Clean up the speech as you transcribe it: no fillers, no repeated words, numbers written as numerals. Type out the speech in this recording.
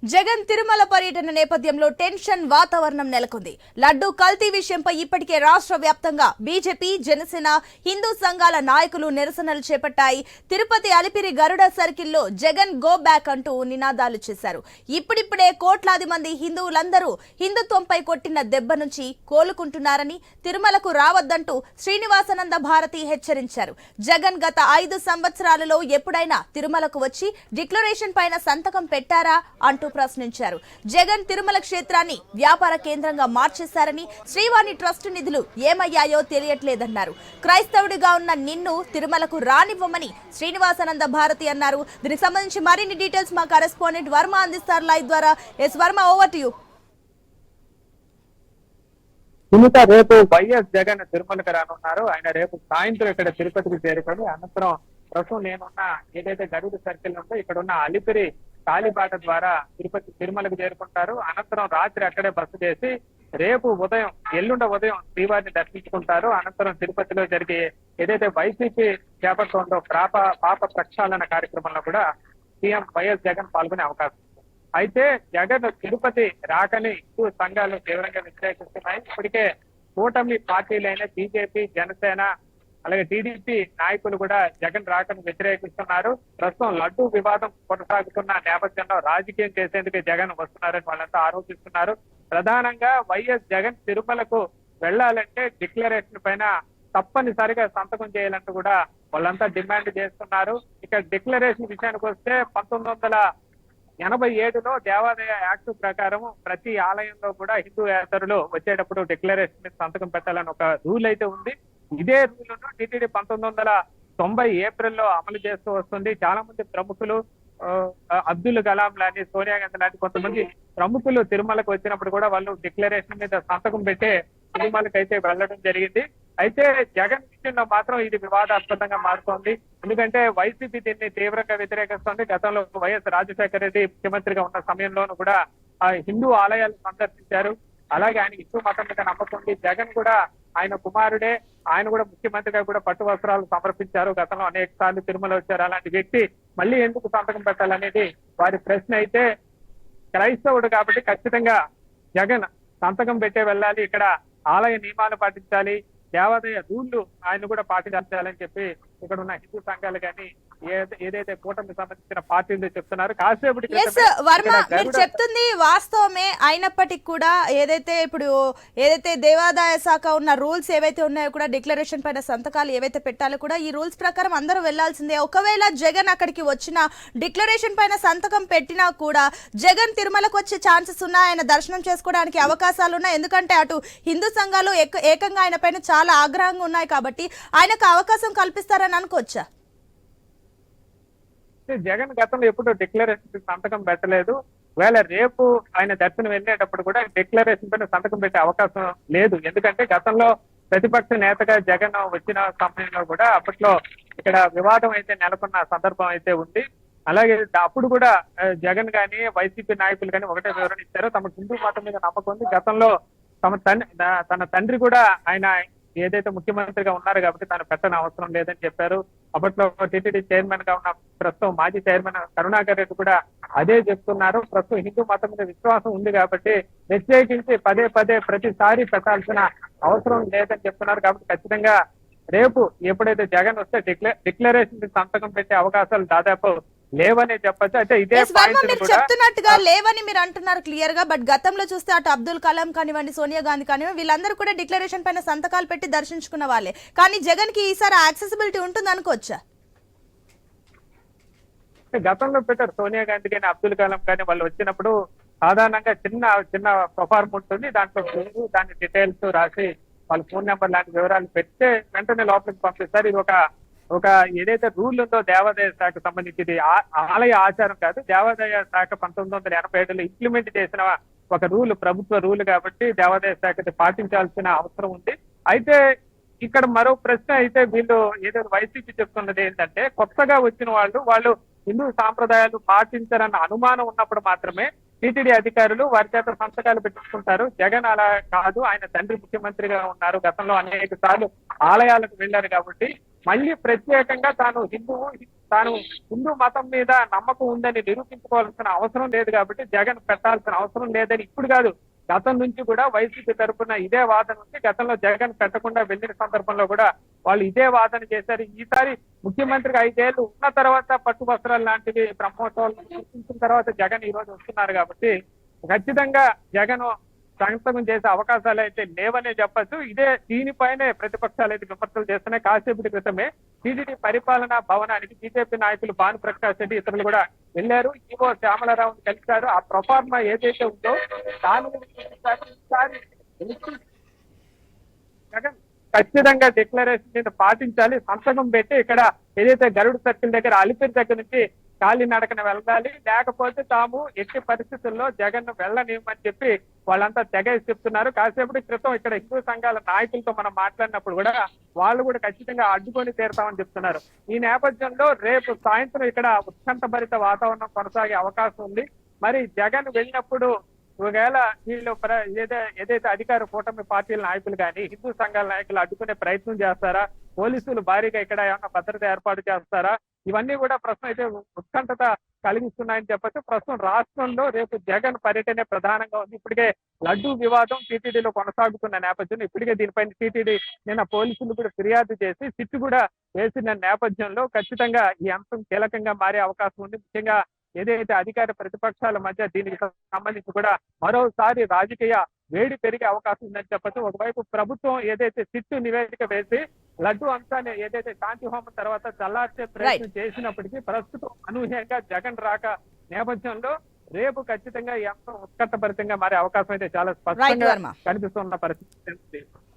జగన్ తిరుమల పర్యటన నేపథ్యంలో టెన్షన్ వాతావరణం నెలకొంది. లడ్డూ కల్తీ విషయంపై ఇప్పటికే రాష్ట్ర వ్యాప్తంగా బీజేపీ, జనసేన, హిందూ సంఘాల నాయకులు నిరసనలు చేపట్టాయి. తిరుపతి అలిపిరి గరుడ సర్కిల్లో జగన్ గో బ్యాక్ అంటూ నినాదాలు చేశారు. ఇప్పుడిప్పుడే కోట్లాది మంది హిందువులందరూ హిందుత్వంపై కొట్టిన దెబ్బ నుంచి కోలుకుంటున్నారని, తిరుమలకు రావద్దంటూ శ్రీనివాసానంద భారతి హెచ్చరించారు. జగన్ గత 5 సంవత్సరాలలో ఎప్పుడైనా తిరుమలకు వచ్చి డిక్లరేషన్ పైన సంతకం పెట్టారా అంటూ ప్రశ్నించారు. జగన్ తిరుమల క్షేత్రాన్ని వ్యాపార కేంద్రంగా మార్చేశారని, శ్రీవాణి ట్రస్ట్ నిధులు ఏమయ్యాయో తెలియట్లేదన్నారు. క్రైస్తవుడిగా ఉన్న నిన్ను తిరుమలకు రానివ్వమని శ్రీనివాసానంద భారతి అన్నారు. దీనికి సంబంధించి మరిన్ని డీటెయిల్స్ మా కరెస్పాండెంట్ వర్మ అందిస్తారు లైవ్ ద్వారా. Yes Varma, over to you. Sunitha, రేపు వైఎస్ జగన్ తిరుమలకు రానున్నారు. ఆయన రేపు సాయంత్రం ఇక్కడ తిరుపతికి చేరుకొని అనంతరం ప్రస్తుతం నేనున్న ఏదైతే గరుడ సర్కిల్ ఉందో ఇక్కడ ఉన్న అలిపిరి కాలిబాట ద్వారా తిరుమలకు చేరుకుంటారు. అనంతరం రాత్రి అక్కడే బస చేసి రేపు ఉదయం, ఎల్లుండ ఉదయం శ్రీవారిని దర్శించుకుంటారు. అనంతరం తిరుపతిలో జరిగే ఏదైతే వైసీపీ చేపడుతోందో పాప ప్రక్షాళన కార్యక్రమంలో కూడా సీఎం వైఎస్ జగన్ పాల్గొనే అవకాశం ఉంది. అయితే జగన్ తిరుపతి రాకని హిందూ సంఘాలు తీవ్రంగా వ్యతిరేకిస్తున్నాయి. ఇప్పటికే కూటమి పార్టీలైన బీజేపీ, జనసేన అలాగే టీడీపీ నాయకులు కూడా జగన్ రాకను వ్యతిరేకిస్తున్నారు. ప్రస్తుతం లడ్డూ వివాదం కొనసాగుతున్న నేపథ్యంలో రాజకీయం చేసేందుకు జగన్ వస్తున్నారని వాళ్ళంతా ఆరోపిస్తున్నారు. ప్రధానంగా వైఎస్ జగన్ తిరుమలకు వెళ్లాలంటే డిక్లరేషన్ పైన తప్పనిసరిగా సంతకం చేయాలంటూ కూడా వాళ్ళంతా డిమాండ్ చేస్తున్నారు. ఇక డిక్లరేషన్ విషయానికి వస్తే 1987లో దేవాదాయ యాక్ట్ ప్రకారం ప్రతి ఆలయంలో కూడా హిందూ యాత్రలు వచ్చేటప్పుడు డిక్లరేషన్ మీద సంతకం పెట్టాలని ఒక రూల్ అయితే ఉంది. ఇదే రూల్ టీటీడీ 1990 ఏప్రిల్లో అమలు చేస్తూ వస్తుంది. చాలా మంది ప్రముఖులు, అబ్దుల్ కలాం లాంటి, సోనియా గాంధీ లాంటి కొంతమంది ప్రముఖులు తిరుమలకు వచ్చినప్పుడు కూడా వాళ్ళు డిక్లరేషన్ మీద సంతకం పెట్టే తిరుమలకి అయితే వెళ్ళడం జరిగింది. అయితే జగన్ విషయంలో మాత్రం ఇది వివాదాస్పదంగా మారుతోంది. ఎందుకంటే వైసీపీ దీన్ని తీవ్రంగా వ్యతిరేకిస్తోంది. గతంలో వైఎస్ రాజశేఖర రెడ్డి ముఖ్యమంత్రిగా ఉన్న సమయంలోనూ కూడా ఆ హిందూ ఆలయాలు సందర్శించారు. అలాగే ఆయన హిందూ మతం మీద నమ్మకం ఉంది. జగన్ కూడా ఆయన కుమారుడే, ఆయన కూడా ముఖ్యమంత్రిగా కూడా పట్టు వస్త్రాలు సమర్పించారు. గతంలో అనేక సార్లు తిరుమల వచ్చారు. అలాంటి వ్యక్తి మళ్ళీ ఎందుకు సంతకం పెట్టాలనేది వారి ప్రశ్న. అయితే క్రైస్తవుడు కాబట్టి ఖచ్చితంగా జగన్ సంతకం పెట్టే వెళ్ళాలి, ఇక్కడ ఆలయ నియమాలు పాటించాలి, దేవాదాయ రూళ్లు ఆయన కూడా పాటించాలని చెప్పి ఇక్కడ ఉన్న హిందూ సంఘాలు కానీ ఏదైతే కూటమికి సంబంధించిన పార్టీలు చెప్తున్నారు. కాసేపటి వర్మ, మీరు చెప్తుంది వాస్తవమే అయినప్పటికీ కూడా ఏదైతే దేవాదాయ శాఖ ఉన్న రూల్స్ ఏవైతే ఉన్నాయో కూడా డిక్లరేషన్ పైన సంతకాలు ఏవైతే పెట్టాలో కూడా ఈ రూల్స్ ప్రకారం అందరూ వెళ్లాల్సిందే. ఒకవేళ జగన్ అక్కడికి వచ్చిన డిక్లరేషన్ పైన సంతకం పెట్టినా కూడా జగన్ తిరుమలకు వచ్చే ఛాన్సెస్ ఉన్నాయి, ఆయన దర్శనం చేసుకోవడానికి అవకాశాలు ఉన్నాయి. ఎందుకంటే అటు హిందూ సంఘాలు ఏకంగా ఆయన పైన చాలా ఆగ్రహంగా ఉన్నాయి కాబట్టి ఆయనకు అవకాశం కల్పిస్తారని అనుకోవచ్చా? జగన్ గతంలో ఎప్పుడు డిక్లరేషన్ సంతకం పెట్టలేదు. ఒకవేళ రేపు ఆయన దర్శనం వెళ్ళేటప్పుడు కూడా డిక్లరేషన్ పైన సంతకం పెట్టే అవకాశం లేదు. ఎందుకంటే గతంలో ప్రతిపక్ష నేతగా జగన్ వచ్చిన సమయంలో కూడా అప్పట్లో ఇక్కడ వివాదం అయితే నెలకొన్న సందర్భం అయితే ఉంది. అలాగే అప్పుడు కూడా జగన్ గాని వైసీపీ నాయకులు కానీ ఒకటే వివరణ ఇచ్చారు, తమ హిందూ మతం మీద నమ్మకం ఉంది. గతంలో తన తండ్రి కూడా ఆయన ఏదైతే ముఖ్యమంత్రిగా ఉన్నారు కాబట్టి తను పెట్టని అవసరం లేదని చెప్పారు. అప్పట్లో టీటీడీ చైర్మన్ గా ఉన్న ప్రస్తుతం మాజీ చైర్మన్ కరుణాకర్ రెడ్డి కూడా అదే చెప్తున్నారు. ప్రస్తుతం హిందూ మతం మీద విశ్వాసం ఉంది కాబట్టి ప్రత్యేకించి పదే ప్రతిసారి పెట్టాల్సిన అవసరం లేదని చెప్తున్నారు. కాబట్టి ఖచ్చితంగా రేపు ఎప్పుడైతే జగన్ వస్తే డిక్లరేషన్ సంతకం పెట్టే అవకాశాలు దాదాపు లేవని చెప్పచ్చు. అయితే ఇదే చెప్తున్నట్టుగా లేవని మీరు అంటున్నారు క్లియర్ గా. బట్ గతంలో చూస్తే అటు అబ్దుల్ కలాం కానివ్వండి, సోనియా గాంధీ కానివ్వండి, వీళ్ళందరూ కూడా డిక్లరేషన్ పైన సంతకాలు పెట్టి దర్శించుకున్న వాళ్ళే. కానీ జగన్ కి ఈసారి యాక్సెసిబిలిటీ ఉంటుంది అనుకోవచ్చా? గతంలో పెట్టారు. సోనియా గాంధీ కానీ అబ్దుల్ కలాం కానీ వాళ్ళు వచ్చినప్పుడు సాధారణంగా చిన్న ప్రొఫార్మ్ ఉంటుంది. దాంట్లో దాని డీటెయిల్స్ రాసి వాళ్ళ ఫోన్ నెంబర్ లాంటి వివరాలు పెడితే వెంటనే లోపలికి పంపిస్తారు. ఇది ఒక ఏదైతే రూల్ ఉందో దేవాదాయ శాఖకు సంబంధించి ఆలయ ఆచారం కాదు, దేవాదాయ శాఖ 1987లో ఇంప్లిమెంట్ చేసిన ఒక రూల్, ప్రభుత్వ రూల్ కాబట్టి దేవాదాయ శాఖ పాటించాల్సిన అవసరం ఉంది. అయితే ఇక్కడ మరో ప్రశ్న అయితే వీళ్ళు ఏదైతే వైసీపీ చెప్తున్నది ఏంటంటే కొత్తగా వచ్చిన వాళ్ళు హిందూ సాంప్రదాయాలు పాటించారన్న అనుమానం ఉన్నప్పుడు మాత్రమే టీటీడీ అధికారులు వారి చేత సంతకాలు పెట్టుకుంటారు. జగన్ అలా కాదు, ఆయన తండ్రి ముఖ్యమంత్రిగా ఉన్నారు, గతంలో అనేక సార్లు ఆలయాలకు వెళ్లారు కాబట్టి మళ్ళీ ప్రత్యేకంగా తాను హిందూ మతం మీద నమ్మకం ఉందని నిరూపించుకోవాల్సిన అవసరం లేదు కాబట్టి జగన్ పెట్టాల్సిన అవసరం లేదని ఇప్పుడు కాదు, గతం నుంచి కూడా వైసీపీ తరఫున ఇదే వాదన ఉంది. గతంలో జగన్ పెట్టకుండా వెళ్ళిన సందర్భంలో కూడా వాళ్ళు ఇదే వాదన చేశారు. ఈసారి ముఖ్యమంత్రికి 5 ఏళ్ళు ఉన్న తర్వాత పట్టు వస్త్రాలు లాంటివి బ్రహ్మోత్సవాలు గుర్తించిన తర్వాత జగన్ ఈ రోజు వస్తున్నారు కాబట్టి ఖచ్చితంగా జగన్ సంతకం చేసే అవకాశాలు అయితే లేవనే చెప్పచ్చు. దీనిపైనే ప్రతిపక్షాలు అయితే విమర్శలు చేస్తున్నాయి. కాసేపటి క్రితమే టీడీపీ పరిపాలనా భవనానికి బీజేపీ నాయకులు భానుప్రకాష్ రెడ్డి ఇతరులు కూడా వెళ్లారు. ఈవో శ్యామలరావుని కలిశారు. ఆ ప్రొఫార్మా ఏదైతే ఉందో దాని మీద ఈసారి జగన్ ఖచ్చితంగా డిక్లరేషన్ మీద పాటించాలి, సంతకం పెట్టి ఇక్కడ ఏదైతే గరుడు సర్కిల్ దగ్గర అలిపిరి దగ్గర నుంచి కాలినడకన వెళ్ళాలి, లేకపోతే తాము ఎట్టి పరిస్థితుల్లో జగన్ వెళ్ళనివ్వమని చెప్పి వాళ్ళంతా తెగేసి చెప్తున్నారు. కాసేపటి క్రితం ఇక్కడ హిందూ సంఘాల నాయకులతో మనం మాట్లాడినప్పుడు కూడా వాళ్ళు కూడా ఖచ్చితంగా అడ్డుకొని తీరుతామని చెప్తున్నారు. ఈ నేపథ్యంలో రేపు సాయంత్రం ఇక్కడ ఉత్కంఠభరిత వాతావరణం కొనసాగే అవకాశం ఉంది. మరి జగన్ వెళ్ళినప్పుడు ఒకవేళ వీళ్ళు ఏదైతే అధికార కూటమి పార్టీల నాయకులు కానీ హిందూ సంఘాల నాయకులు అడ్డుకునే ప్రయత్నం చేస్తారా, పోలీసులు భారీగా ఇక్కడ ఏమన్నా భద్రత ఏర్పాటు చేస్తారా, ఇవన్నీ కూడా ప్రశ్న అయితే ఉత్కంఠత కలిగిస్తున్నాయని చెప్పచ్చు. ప్రస్తుతం రాష్ట్రంలో రేపు జగన్ పర్యటనే ప్రధానంగా ఉంది. ఇప్పటికే లడ్డూ వివాదం టీటీడీలో కొనసాగుతున్న నేపథ్యంలో ఇప్పటికే దీనిపైన టీటీడీ నిన్న పోలీసులు కూడా ఫిర్యాదు చేసి సిట్టు కూడా వేసిన నేపథ్యంలో ఖచ్చితంగా ఈ అంశం కీలకంగా మారే అవకాశం ఉంది. ముఖ్యంగా ఏదైతే అధికార ప్రతిపక్షాల మధ్య దీనికి సంబంధించి కూడా మరోసారి రాజకీయ వేడి పెరిగే అవకాశం ఉందని చెప్పచ్చు. ఒకవైపు ప్రభుత్వం ఏదైతే సిట్టు నివేదిక వేసి లడ్డు అంశాన్ని ఏదైతే శాంతి హోమం తర్వాత చల్లార్చే ప్రయత్నం చేసినప్పటికీ ప్రస్తుతం అనూహ్యంగా జగన్ రాక నేపథ్యంలో రేపు ఖచ్చితంగా ఈ అంశం ఉత్కంఠభరితంగా మారే అవకాశం అయితే చాలా స్పష్టంగా కనిపిస్తున్న పరిస్థితి.